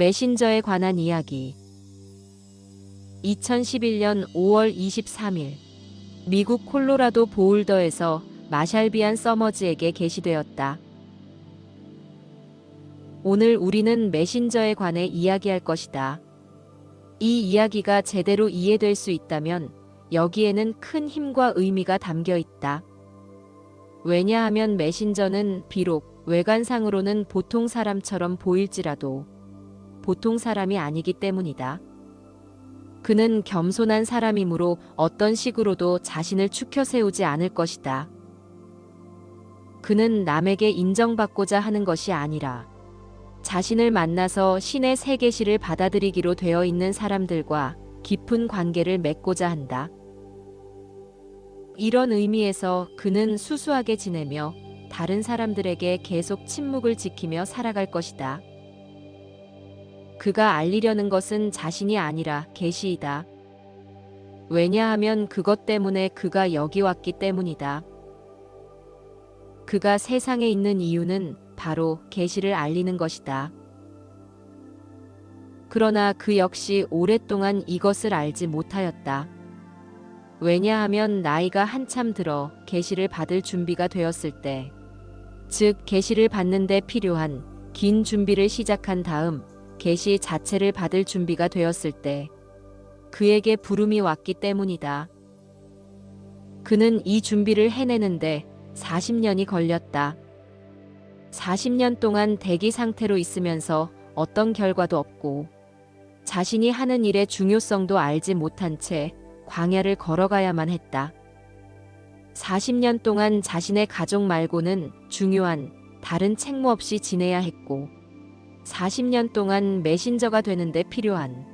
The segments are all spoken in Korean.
메신저에 관한 이야기. 2011년 5월 23일 미국 콜로라도 보울더에서 마샬비안 서머즈에게 게시되었다. 오늘 우리는 메신저에 관해 이야기할 것이다. 이 이야기가 제대로 이해될 수 있다면 여기에는 큰 힘과 의미가 담겨 있다. 왜냐하면 메신저는 비록 외관상으로는 보통 사람처럼 보일지라도 보통 사람이 아니기 때문이다. 그는 겸손한 사람이므로 어떤 식으로도 자신을 추켜 세우지 않을 것이다. 그는 남에게 인정받고자 하는 것이 아니라 자신을 만나서 신의 새 계시를 받아들이기로 되어 있는 사람들과 깊은 관계를 맺고자 한다. 이런 의미에서 그는 수수하게 지내며 다른 사람들에게 계속 침묵을 지키며 살아갈 것이다. 그가 알리려는 것은 자신이 아니라 계시이다. 왜냐하면 그것 때문에 그가 여기 왔기 때문이다. 그가 세상에 있는 이유는 바로 계시를 알리는 것이다. 그러나 그 역시 오랫동안 이것을 알지 못하였다. 왜냐하면 나이가 한참 들어 계시를 받을 준비가 되었을 때, 즉 계시를 받는 데 필요한 긴 준비를 시작한 다음 계시 자체를 받을 준비가 되었을 때 그에게 부름이 왔기 때문이다. 그는 이 준비를 해내는데 40년이 걸렸다. 40년 동안 대기 상태로 있으면서 어떤 결과도 없고 자신이 하는 일의 중요성도 알지 못한 채 광야를 걸어가야만 했다. 40년 동안 자신의 가족 말고는 중요한 다른 책무 없이 지내야 했고 40년 동안 메신저가 되는데 필요한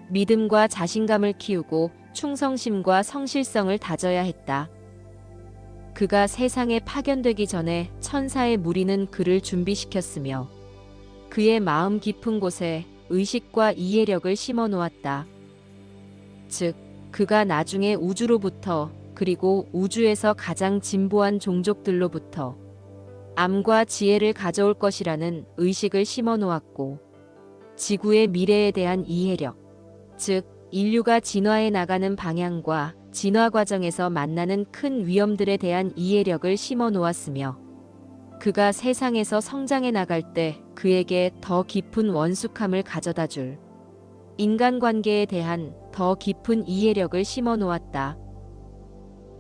믿음과 자신감을 키우고 충성심과 성실성을 다져야 했다. 그가 세상에 파견되기 전에 천사의 무리는 그를 준비시켰으며 그의 마음 깊은 곳에 의식과 이해력을 심어 놓았다. 즉, 그가 나중에 우주로부터 그리고 우주에서 가장 진보한 종족들로부터 암과 지혜를 가져올 것이라는 의식을 심어 놓았고 지구의 미래에 대한 이해력, 즉 인류가 진화해 나가는 방향과 진화 과정에서 만나는 큰 위험들에 대한 이해력을 심어 놓았으며 그가 세상에서 성장해 나갈 때 그에게 더 깊은 원숙함을 가져다 줄 인간관계에 대한 더 깊은 이해력을 심어 놓았다.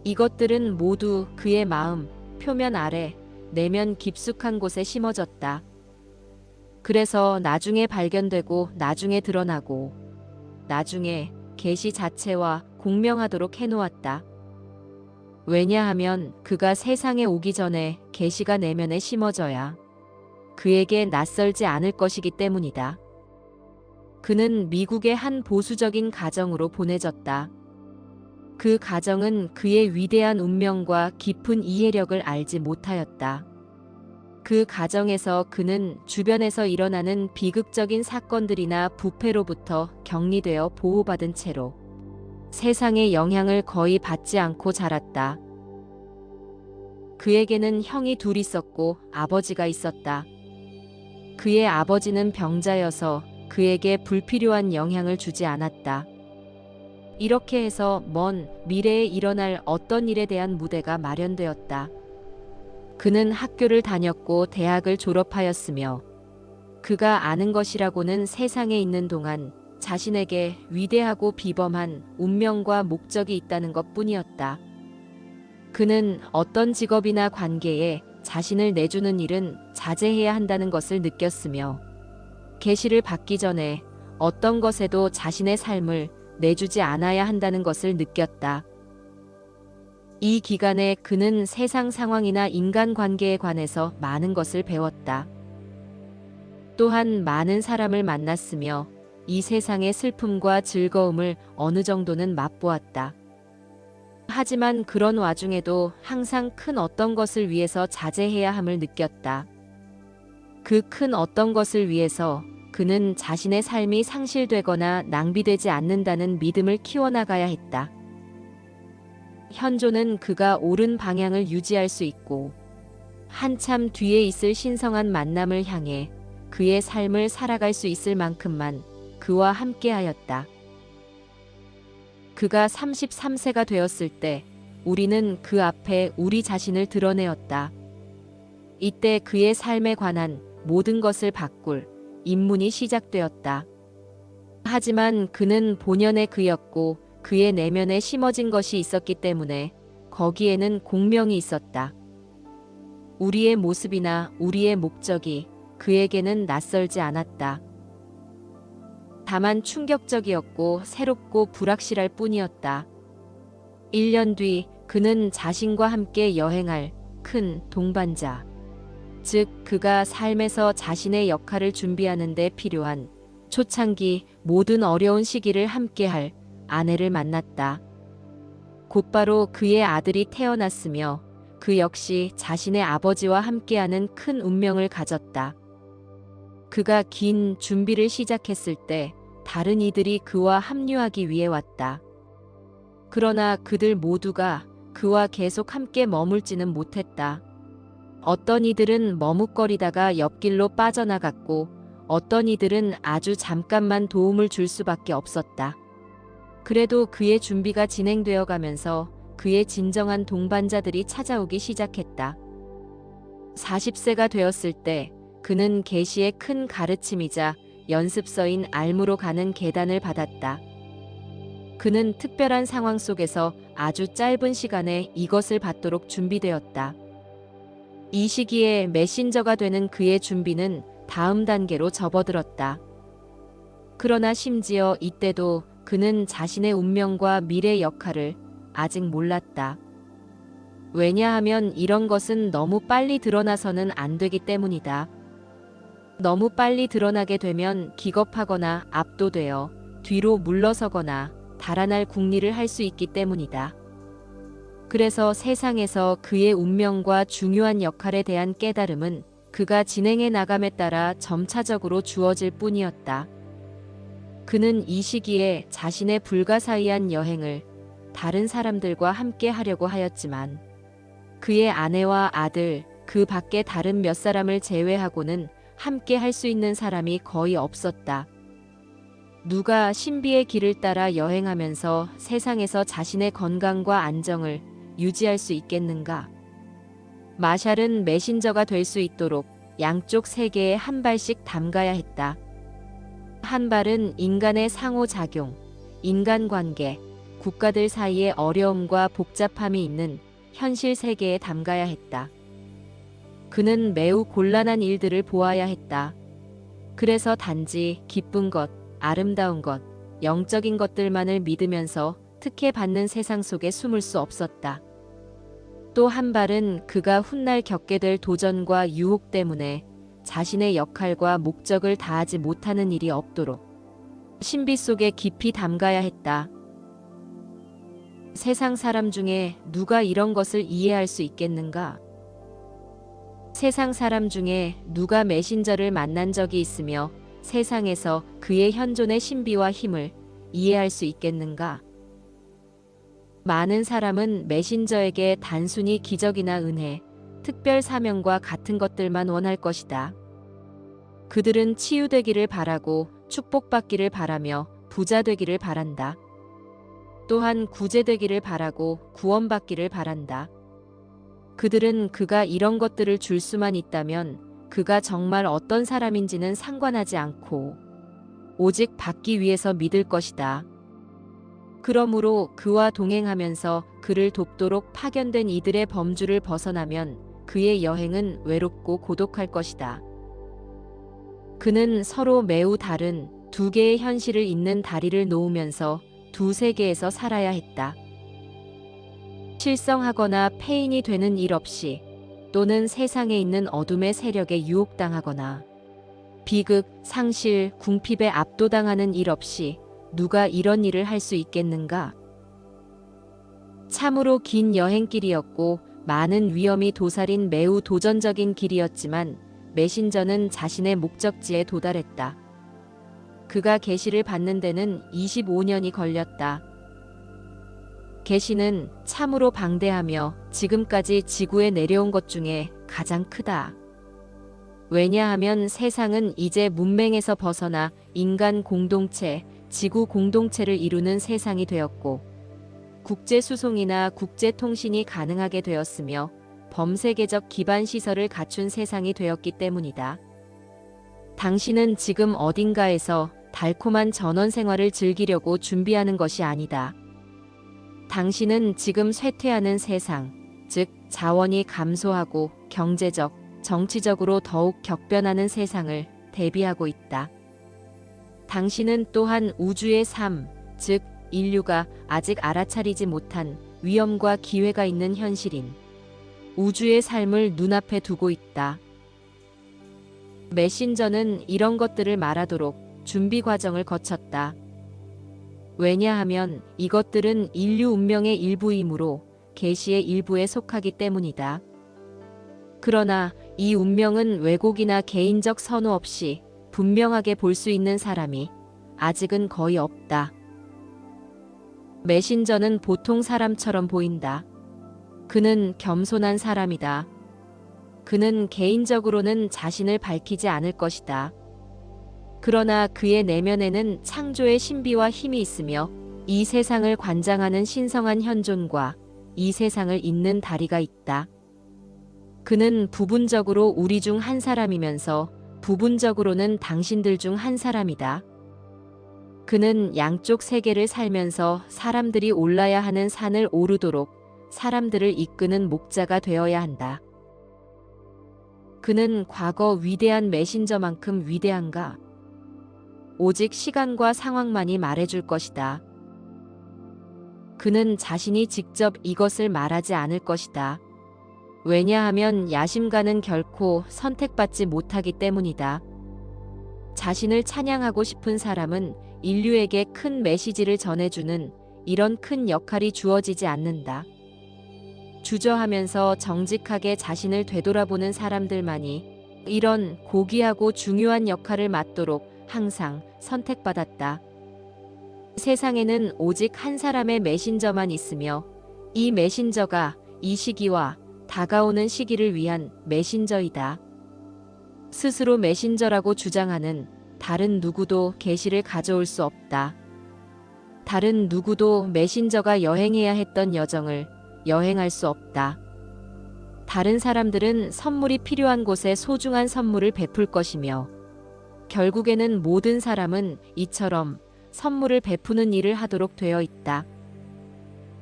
이것들은 모두 그의 마음, 표면 아래, 내면 깊숙한 곳에 심어졌다. 그래서 나중에 발견되고 나중에 드러나고 나중에 계시 자체와 공명하도록 해놓았다. 왜냐하면 그가 세상에 오기 전에 계시가 내면에 심어져야 그에게 낯설지 않을 것이기 때문이다. 그는 미국의 한 보수적인 가정으로 보내졌다. 그 가정은 그의 위대한 운명과 깊은 이해력을 알지 못하였다. 그 가정에서 그는 주변에서 일어나는 비극적인 사건들이나 부패로부터 격리되어 보호받은 채로 세상의 영향을 거의 받지 않고 자랐다. 그에게는 형이 둘 있었고 아버지가 있었다. 그의 아버지는 병자여서 그에게 불필요한 영향을 주지 않았다. 이렇게 해서 먼 미래에 일어날 어떤 일에 대한 무대가 마련되었다. 그는 학교를 다녔고 대학을 졸업하였으며 그가 아는 것이라고는 세상에 있는 동안 자신에게 위대하고 비범한 운명과 목적이 있다는 것뿐이었다. 그는 어떤 직업이나 관계에 자신을 내주는 일은 자제해야 한다는 것을 느꼈으며 계시를 받기 전에 어떤 것에도 자신의 삶을 내주지 않아야 한다는 것을 느꼈다. 이 기간에 그는 세상 상황이나 인간관계에 관해서 많은 것을 배웠다. 또한 많은 사람을 만났으며 이 세상의 슬픔과 즐거움을 어느 정도는 맛보았다. 하지만 그런 와중에도 항상 큰 어떤 것을 위해서 자제해야 함을 느꼈다. 그 큰 어떤 것을 위해서 그는 자신의 삶이 상실되거나 낭비되지 않는다는 믿음을 키워나가야 했다. 현조는 그가 옳은 방향을 유지할 수 있고 한참 뒤에 있을 신성한 만남을 향해 그의 삶을 살아갈 수 있을 만큼만 그와 함께하였다. 그가 33세가 되었을 때 우리는 그 앞에 우리 자신을 드러내었다. 이때 그의 삶에 관한 모든 것을 바꿀 입문이 시작되었다. 하지만 그는 본연의 그였고 그의 내면에 심어진 것이 있었기 때문에 거기에는 공명이 있었다. 우리의 모습이나 우리의 목적이 그에게는 낯설지 않았다. 다만 충격적이었고 새롭고 불확실할 뿐이었다. 1년 뒤 그는 자신과 함께 여행할 큰 동반자, 즉 그가 삶에서 자신의 역할을 준비하는 데 필요한 초창기 모든 어려운 시기를 함께할 아내를 만났다. 곧바로 그의 아들이 태어났으며 그 역시 자신의 아버지와 함께하는 큰 운명을 가졌다. 그가 긴 준비를 시작했을 때 다른 이들이 그와 합류하기 위해 왔다. 그러나 그들 모두가 그와 계속 함께 머물지는 못했다. 어떤 이들은 머뭇거리다가 옆길로 빠져나갔고 어떤 이들은 아주 잠깐만 도움을 줄 수밖에 없었다. 그래도 그의 준비가 진행되어 가면서 그의 진정한 동반자들이 찾아오기 시작했다. 40세가 되었을 때 그는 계시의 큰 가르침이자 연습서인 알무로 가는 계단을 받았다. 그는 특별한 상황 속에서 아주 짧은 시간에 이것을 받도록 준비되었다. 이 시기에 메신저가 되는 그의 준비는 다음 단계로 접어들었다. 그러나 심지어 이때도 그는 자신의 운명과 미래 역할을 아직 몰랐다. 왜냐하면 이런 것은 너무 빨리 드러나서는 안 되기 때문이다. 너무 빨리 드러나게 되면 기겁하거나 압도되어 뒤로 물러서거나 달아날 궁리를 할 수 있기 때문이다. 그래서 세상에서 그의 운명과 중요한 역할에 대한 깨달음은 그가 진행해 나감에 따라 점차적으로 주어질 뿐이었다. 그는 이 시기에 자신의 불가사의한 여행을 다른 사람들과 함께 하려고 하였지만 그의 아내와 아들, 그 밖에 다른 몇 사람을 제외하고는 함께 할 수 있는 사람이 거의 없었다. 누가 신비의 길을 따라 여행하면서 세상에서 자신의 건강과 안정을 유지할 수 있겠는가? 마샬은 메신저가 될 수 있도록 양쪽 세계에 한 발씩 담가야 했다. 한 발은 인간의 상호작용, 인간관계, 국가들 사이의 어려움과 복잡함이 있는 현실 세계에 담가야 했다. 그는 매우 곤란한 일들을 보아야 했다. 그래서 단지 기쁜 것, 아름다운 것, 영적인 것들만을 믿으면서 특혜받는 세상 속에 숨을 수 없었다. 또 한 발은 그가 훗날 겪게 될 도전과 유혹 때문에 자신의 역할과 목적을 다하지 못하는 일이 없도록 신비 속에 깊이 담가야 했다. 세상 사람 중에 누가 이런 것을 이해할 수 있겠는가? 세상 사람 중에 누가 메신저를 만난 적이 있으며 세상에서 그의 현존의 신비와 힘을 이해할 수 있겠는가? 많은 사람은 메신저에게 단순히 기적이나 은혜, 특별 사명과 같은 것들만 원할 것이다. 그들은 치유되기를 바라고 축복받기를 바라며 부자 되기를 바란다. 또한 구제되기를 바라고 구원받기를 바란다. 그들은 그가 이런 것들을 줄 수만 있다면 그가 정말 어떤 사람인지는 상관하지 않고 오직 받기 위해서 믿을 것이다. 그러므로 그와 동행하면서 그를 돕도록 파견된 이들의 범주를 벗어나면 그의 여행은 외롭고 고독할 것이다. 그는 서로 매우 다른 두 개의 현실을 잇는 다리를 놓으면서 두 세계에서 살아야 했다. 실성하거나 폐인이 되는 일 없이 또는 세상에 있는 어둠의 세력에 유혹당하거나 비극, 상실, 궁핍에 압도당하는 일 없이 누가 이런 일을 할 수 있겠는가? 참으로 긴 여행길이었고 많은 위험이 도사린 매우 도전적인 길이었지만 메신저는 자신의 목적지에 도달했다. 그가 계시를 받는 데는 25년이 걸렸다. 계시는 참으로 방대하며 지금까지 지구에 내려온 것 중에 가장 크다. 왜냐하면 세상은 이제 문맹에서 벗어나 인간 공동체, 지구 공동체를 이루는 세상이 되었고, 국제수송이나 국제통신이 가능하게 되었으며, 범세계적 기반 시설을 갖춘 세상이 되었기 때문이다. 당신은 지금 어딘가에서 달콤한 전원 생활을 즐기려고 준비하는 것이 아니다. 당신은 지금 쇠퇴하는 세상, 즉 자원이 감소하고 경제적, 정치적으로 더욱 격변하는 세상을 대비하고 있다. 당신은 또한 우주의 삶, 즉 인류가 아직 알아차리지 못한 위험과 기회가 있는 현실인 우주의 삶을 눈앞에 두고 있다. 메신저는 이런 것들을 말하도록 준비 과정을 거쳤다. 왜냐하면 이것들은 인류 운명의 일부이므로 계시의 일부에 속하기 때문이다. 그러나 이 운명은 왜곡이나 개인적 선호 없이 분명하게 볼 수 있는 사람이 아직은 거의 없다. 메신저는 보통 사람처럼 보인다. 그는 겸손한 사람이다. 그는 개인적으로는 자신을 밝히지 않을 것이다. 그러나 그의 내면에는 창조의 신비와 힘이 있으며 이 세상을 관장하는 신성한 현존과 이 세상을 잇는 다리가 있다. 그는 부분적으로 우리 중 한 사람이면서 부분적으로는 당신들 중 한 사람이다. 그는 양쪽 세계를 살면서 사람들이 올라야 하는 산을 오르도록 사람들을 이끄는 목자가 되어야 한다. 그는 과거 위대한 메신저만큼 위대한가? 오직 시간과 상황만이 말해줄 것이다. 그는 자신이 직접 이것을 말하지 않을 것이다. 왜냐하면 야심가는 결코 선택받지 못하기 때문이다. 자신을 찬양하고 싶은 사람은 인류에게 큰 메시지를 전해주는 이런 큰 역할이 주어지지 않는다. 주저하면서 정직하게 자신을 되돌아보는 사람들만이 이런 고귀하고 중요한 역할을 맡도록 항상 선택받았다. 세상에는 오직 한 사람의 메신저만 있으며 이 메신저가 이 시기와 다가오는 시기를 위한 메신저이다. 스스로 메신저라고 주장하는 다른 누구도 계시를 가져올 수 없다. 다른 누구도 메신저가 여행해야 했던 여정을 여행할 수 없다. 다른 사람들은 선물이 필요한 곳에 소중한 선물을 베풀 것이며 결국에는 모든 사람은 이처럼 선물을 베푸는 일을 하도록 되어 있다.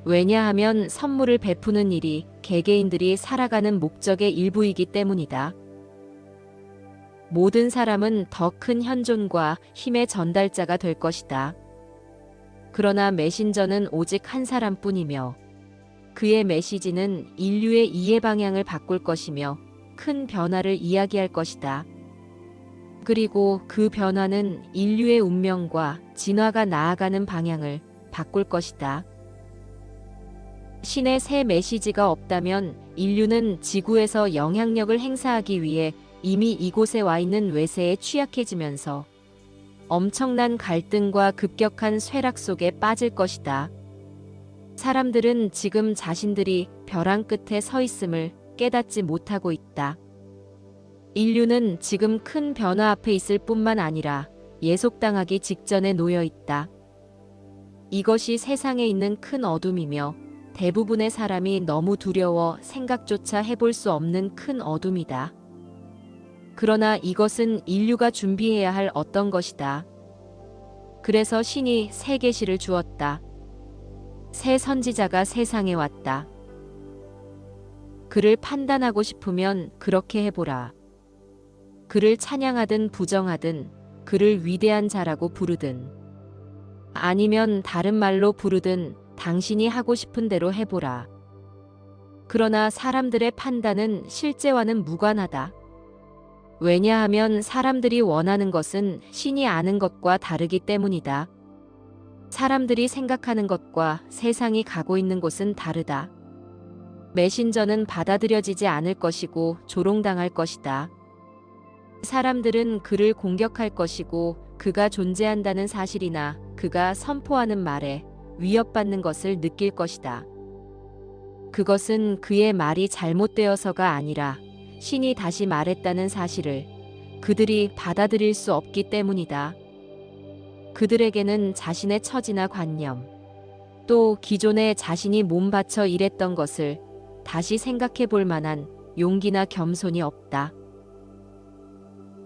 왜냐하면 선물을 베푸는 일이 개개인들이 살아가는 목적의 일부이기 때문이다. 모든 사람은 더 큰 현존과 힘의 전달자가 될 것이다. 그러나 메신저는 오직 한 사람뿐이며 그의 메시지는 인류의 이해 방향을 바꿀 것이며 큰 변화를 이야기할 것이다. 그리고 그 변화는 인류의 운명과 진화가 나아가는 방향을 바꿀 것이다. 신의 새 메시지가 없다면 인류는 지구에서 영향력을 행사하기 위해 이미 이곳에 와 있는 외세에 취약해지면서 엄청난 갈등과 급격한 쇠락 속에 빠질 것이다. 사람들은 지금 자신들이 벼랑 끝에 서 있음을 깨닫지 못하고 있다. 인류는 지금 큰 변화 앞에 있을 뿐만 아니라 예속당하기 직전에 놓여 있다. 이것이 세상에 있는 큰 어둠이며 대부분의 사람이 너무 두려워 생각조차 해볼 수 없는 큰 어둠이다. 그러나 이것은 인류가 준비해야 할 어떤 것이다. 그래서 신이 새 계시를 주었다. 새 선지자가 세상에 왔다. 그를 판단하고 싶으면 그렇게 해보라. 그를 찬양하든 부정하든 그를 위대한 자라고 부르든 아니면 다른 말로 부르든 당신이 하고 싶은 대로 해보라. 그러나 사람들의 판단은 실제와는 무관하다. 왜냐하면 사람들이 원하는 것은 신이 아는 것과 다르기 때문이다. 사람들이 생각하는 것과 세상이 가고 있는 곳은 다르다. 메신저는 받아들여지지 않을 것이고 조롱당할 것이다. 사람들은 그를 공격할 것이고 그가 존재한다는 사실이나 그가 선포하는 말에 위협받는 것을 느낄 것이다. 그것은 그의 말이 잘못되어서가 아니라 신이 다시 말했다는 사실을 그들이 받아들일 수 없기 때문이다. 그들에게는 자신의 처지나 관념, 또 기존에 자신이 몸 바쳐 일했던 것을 다시 생각해 볼 만한 용기나 겸손이 없다.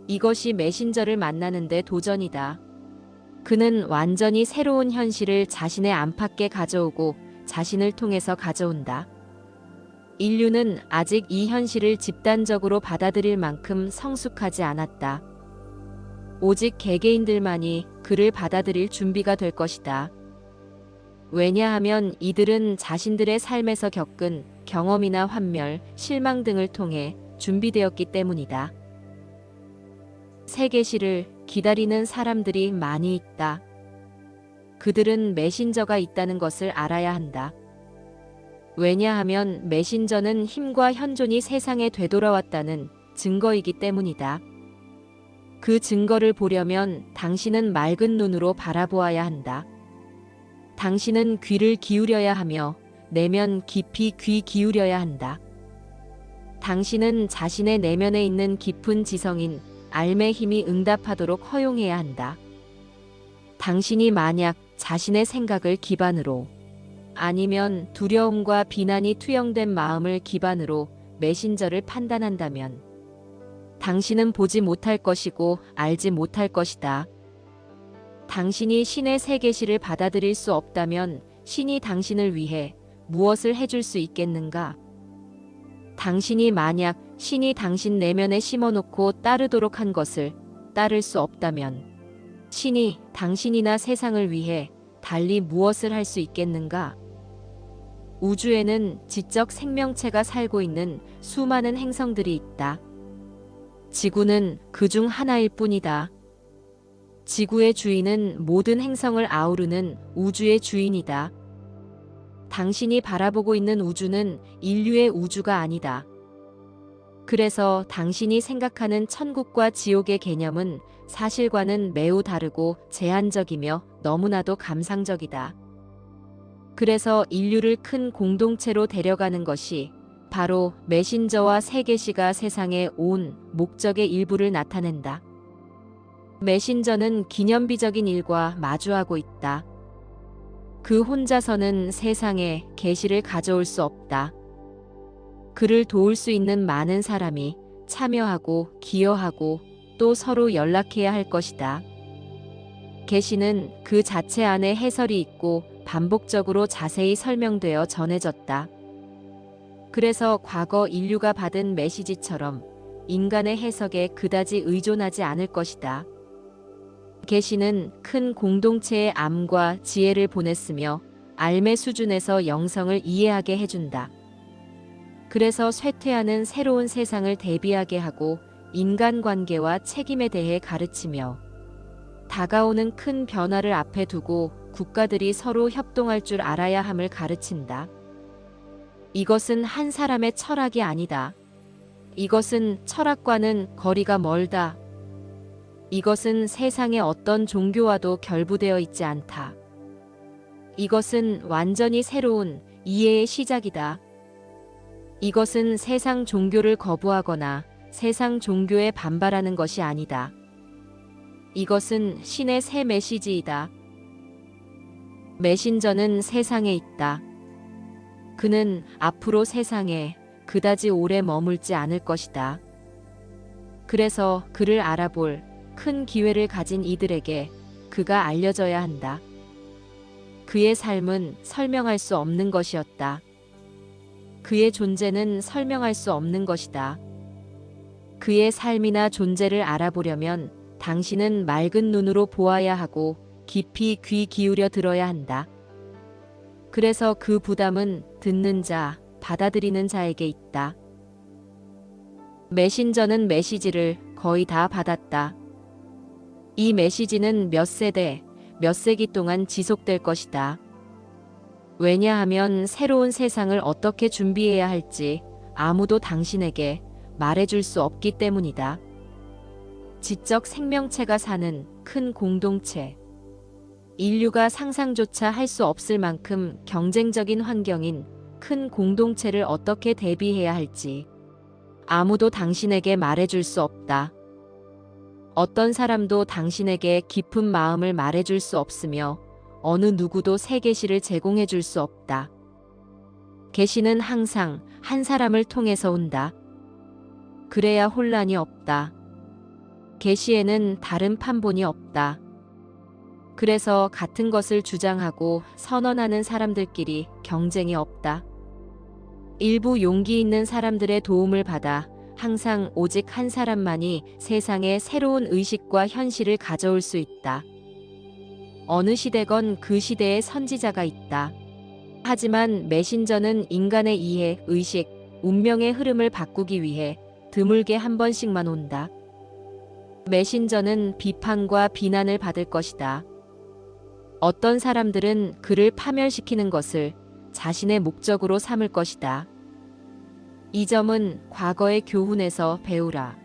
이것이 메신저를 만나는데 도전이다. 그는 완전히 새로운 현실을 자신의 안팎에 가져오고 자신을 통해서 가져온다. 인류는 아직 이 현실을 집단적으로 받아들일 만큼 성숙하지 않았다. 오직 개개인들만이 그를 받아들일 준비가 될 것이다. 왜냐하면 이들은 자신들의 삶에서 겪은 경험이나 환멸, 실망 등을 통해 준비되었기 때문이다. 새 계시를 기다리는 사람들이 많이 있다. 그들은 메신저가 있다는 것을 알아야 한다. 왜냐하면 메신저는 힘과 현존이 세상에 되돌아왔다는 증거이기 때문이다. 그 증거를 보려면 당신은 맑은 눈으로 바라보아야 한다. 당신은 귀를 기울여야 하며 내면 깊이 귀 기울여야 한다. 당신은 자신의 내면에 있는 깊은 지성인 알매 힘이 응답하도록 허용해야 한다. 당신이 만약 자신의 생각을 기반으로 아니면 두려움과 비난이 투영된 마음을 기반으로 메신저를 판단한다면 당신은 보지 못할 것이고 알지 못할 것이다. 당신이 신의 새 계시를 받아들일 수 없다면 신이 당신을 위해 무엇을 해줄 수 있겠는가? 당신이 만약 신이 당신 내면에 심어놓고 따르도록 한 것을 따를 수 없다면 신이 당신이나 세상을 위해 달리 무엇을 할 수 있겠는가? 우주에는 지적 생명체가 살고 있는 수많은 행성들이 있다. 지구는 그 중 하나일 뿐이다. 지구의 주인은 모든 행성을 아우르는 우주의 주인이다. 당신이 바라보고 있는 우주는 인류의 우주가 아니다. 그래서 당신이 생각하는 천국과 지옥의 개념은 사실과는 매우 다르고 제한적이며 너무나도 감상적이다. 그래서 인류를 큰 공동체로 데려가는 것이 바로 메신저와 새 계시가 세상에 온 목적의 일부를 나타낸다. 메신저는 기념비적인 일과 마주하고 있다. 그 혼자서는 세상에 계시를 가져올 수 없다. 그를 도울 수 있는 많은 사람이 참여하고 기여하고 또 서로 연락해야 할 것이다. 계시는 그 자체 안에 해설이 있고 반복적으로 자세히 설명되어 전해졌다. 그래서 과거 인류가 받은 메시지처럼 인간의 해석에 그다지 의존하지 않을 것이다. 계시는 큰 공동체의 암과 지혜를 보냈으며 알매 수준에서 영성을 이해하게 해준다. 그래서 쇠퇴하는 새로운 세상을 대비하게 하고 인간관계와 책임에 대해 가르치며 다가오는 큰 변화를 앞에 두고 국가들이 서로 협동할 줄 알아야 함을 가르친다. 이것은 한 사람의 철학이 아니다. 이것은 철학과는 거리가 멀다. 이것은 세상의 어떤 종교와도 결부되어 있지 않다. 이것은 완전히 새로운 이해의 시작이다. 이것은 세상 종교를 거부하거나 세상 종교에 반발하는 것이 아니다. 이것은 신의 새 메시지이다. 메신저는 세상에 있다. 그는 앞으로 세상에 그다지 오래 머물지 않을 것이다. 그래서 그를 알아볼 큰 기회를 가진 이들에게 그가 알려져야 한다. 그의 삶은 설명할 수 없는 것이었다. 그의 존재는 설명할 수 없는 것이다. 그의 삶이나 존재를 알아보려면 당신은 맑은 눈으로 보아야 하고 깊이 귀 기울여 들어야 한다. 그래서 그 부담은 듣는 자, 받아들이는 자에게 있다. 메신저는 메시지를 거의 다 받았다. 이 메시지는 몇 세대, 몇 세기 동안 지속될 것이다. 왜냐하면 새로운 세상을 어떻게 준비해야 할지 아무도 당신에게 말해줄 수 없기 때문이다. 지적 생명체가 사는 큰 공동체. 인류가 상상조차 할 수 없을 만큼 경쟁적인 환경인 큰 공동체를 어떻게 대비해야 할지 아무도 당신에게 말해줄 수 없다. 어떤 사람도 당신에게 깊은 마음을 말해줄 수 없으며 어느 누구도 새 계시를 제공해줄 수 없다. 계시는 항상 한 사람을 통해서 온다. 그래야 혼란이 없다. 계시에는 다른 판본이 없다. 그래서 같은 것을 주장하고 선언하는 사람들끼리 경쟁이 없다. 일부 용기 있는 사람들의 도움을 받아 항상 오직 한 사람만이 세상에 새로운 의식과 현실을 가져올 수 있다. 어느 시대건 그 시대의 선지자가 있다. 하지만 메신저는 인간의 이해, 의식, 운명의 흐름을 바꾸기 위해 드물게 한 번씩만 온다. 메신저는 비판과 비난을 받을 것이다. 어떤 사람들은 그를 파멸시키는 것을 자신의 목적으로 삼을 것이다. 이 점은 과거의 교훈에서 배우라.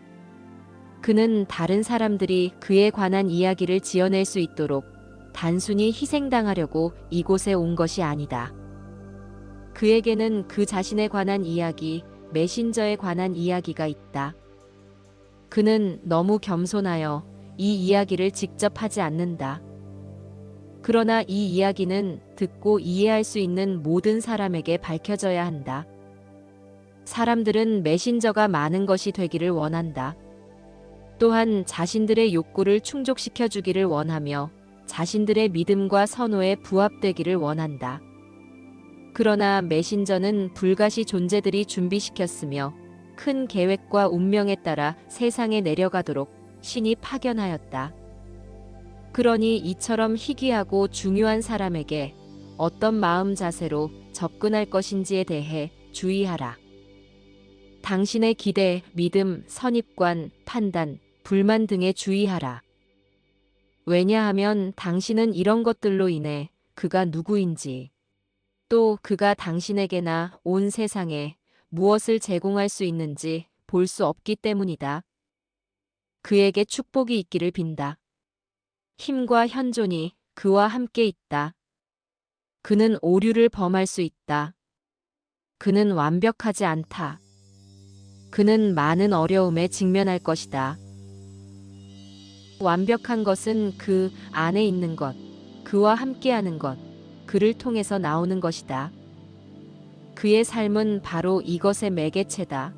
그는 다른 사람들이 그에 관한 이야기를 지어낼 수 있도록 단순히 희생당하려고 이곳에 온 것이 아니다. 그에게는 그 자신에 관한 이야기, 메신저에 관한 이야기가 있다. 그는 너무 겸손하여 이 이야기를 직접 하지 않는다. 그러나 이 이야기는 듣고 이해할 수 있는 모든 사람에게 밝혀져야 한다. 사람들은 메신저가 많은 것이 되기를 원한다. 또한 자신들의 욕구를 충족시켜 주기를 원하며 자신들의 믿음과 선호에 부합되기를 원한다. 그러나 메신저는 불가시 존재들이 준비시켰으며 큰 계획과 운명에 따라 세상에 내려가도록 신이 파견하였다. 그러니 이처럼 희귀하고 중요한 사람에게 어떤 마음 자세로 접근할 것인지에 대해 주의하라. 당신의 기대, 믿음, 선입관, 판단, 불만 등에 주의하라. 왜냐하면 당신은 이런 것들로 인해 그가 누구인지, 또 그가 당신에게나 온 세상에 무엇을 제공할 수 있는지 볼 수 없기 때문이다. 그에게 축복이 있기를 빈다. 힘과 현존이 그와 함께 있다. 그는 오류를 범할 수 있다. 그는 완벽하지 않다. 그는 많은 어려움에 직면할 것이다. 완벽한 것은 그 안에 있는 것, 그와 함께하는 것, 그를 통해서 나오는 것이다. 그의 삶은 바로 이것의 매개체다.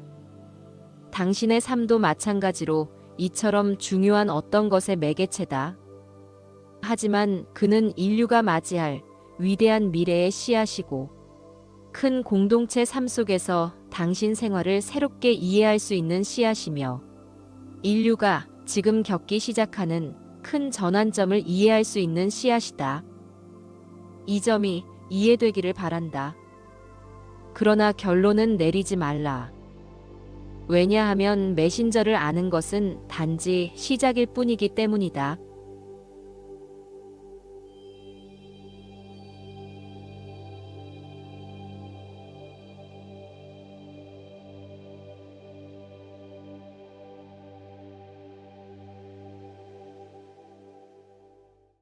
당신의 삶도 마찬가지로 이처럼 중요한 어떤 것의 매개체다. 하지만 그는 인류가 맞이할 위대한 미래의 씨앗이고 큰 공동체 삶 속에서 당신 생활을 새롭게 이해할 수 있는 씨앗이며 인류가 지금 겪기 시작하는 큰 전환점을 이해할 수 있는 씨앗이다. 이 점이 이해되기를 바란다. 그러나 결론은 내리지 말라. 왜냐하면 메신저를 아는 것은 단지 시작일 뿐이기 때문이다.